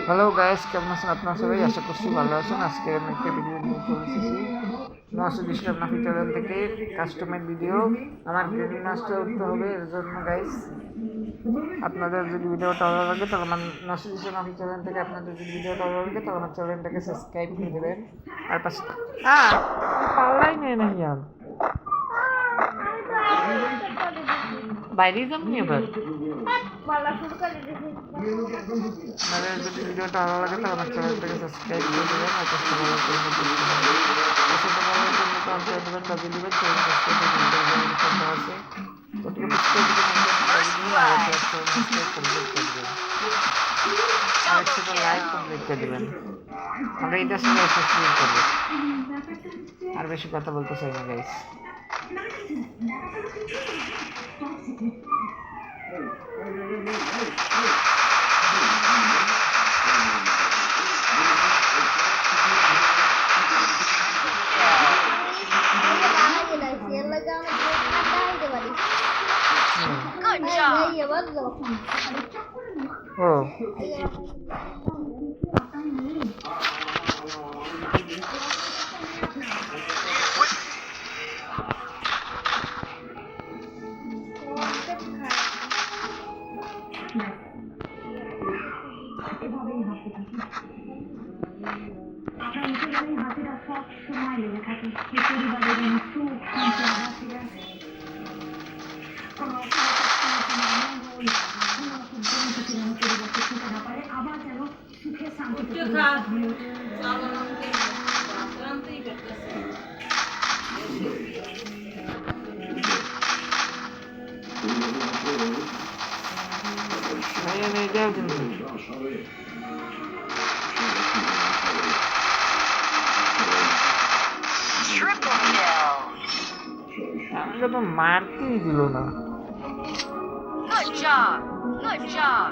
Hello guys, কেমন আছেন আপনারা সবাই? আশা করছি ভালো আছেন। আজকে আমি একটা ভিডিও নিয়ে চলে এসেছি নওয়াজুল ইসলাম নাফি চ্যানেল থেকে। কাস্টমার ভিডিও আমার গ্রেডিং মাস্টার উঠতে হবে, এর জন্য গাইস আপনাদের যদি ভিডিওটা ভালো লাগে তাহলে আমার নওয়াজুল ইসলাম নাফি চ্যানেল থেকে আপনাদের যদি ভিডিওটা ভালো লাগে তাহলে আমার চ্যানেলটাকে সাবস্ক্রাইব করে দেবেন। আর পাশে পাল্লাই নেই না ইয়ার বাইরে যাবনি এবার। আপনাদের যদি ভিডিওটা ভালো লাগে তাহলে আমার চ্যানেলটাকে সাবস্ক্রাইব করে দেবেন আর পাশে ভালো করে দেবেন, বাজিয়ে দেবেন। চ্যানেল সাবস্ক্রাইব আছে ওটিকে সাবস্ক্রাইব কমপ্লিট করে দেবেন আর একসাথে লাইক কমপ্লিট করে দেবেন। আমরা এটার সঙ্গে শুরু করবো, আর বেশি কথা বলতে চাই না গাইস। আমাকে তো মারতেই দিল না। Good job. Good job.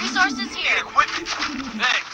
Resources here. Equipment. Thanks.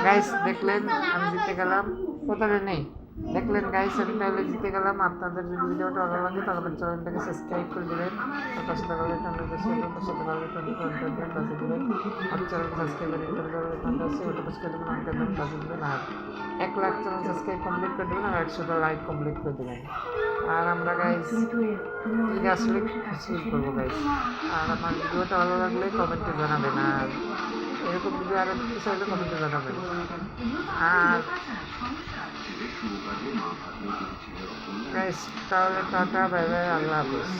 Guys দেখলেন আমি জিতে গেলাম, কোথায় নেই। দেখলেন গাইস, আমি তাহলে জিতে গেলাম। আপনাদের যদি ভিডিওটা ভালো লাগে তাহলে আমার চ্যানেলটাকে সাবস্ক্রাইব করে দেবেন, আর পাশে থাকা বেলটা প্রেস করে দেবেন, পাশে থাকা বেলটা বাজিয়ে দেবেন। আমার চ্যানেলকে সাবস্ক্রাইব করে দেবেন, বেলটা আছে ওটা প্রেস করে দেবেন, আমাকে বাজিয়ে দেবেন। আর 1 লাখ চ্যানেল সাবস্ক্রাইব কমপ্লিট করে দেবেন, আর 100টা লাইক কমপ্লিট করে দেবেন। আর আমরা গাইস ঈদ আসলে খুশি করবো গাইস। আর আমার ভিডিওটা ভালো লাগলে কমেন্টে জানাবেন, আর এরকম ভিডিও আরও কিছু হলে কমেন্টে জানাবেন। আর গাইস তাহলে টাটা, বাই বাই, আল্লাহ হাফেজ।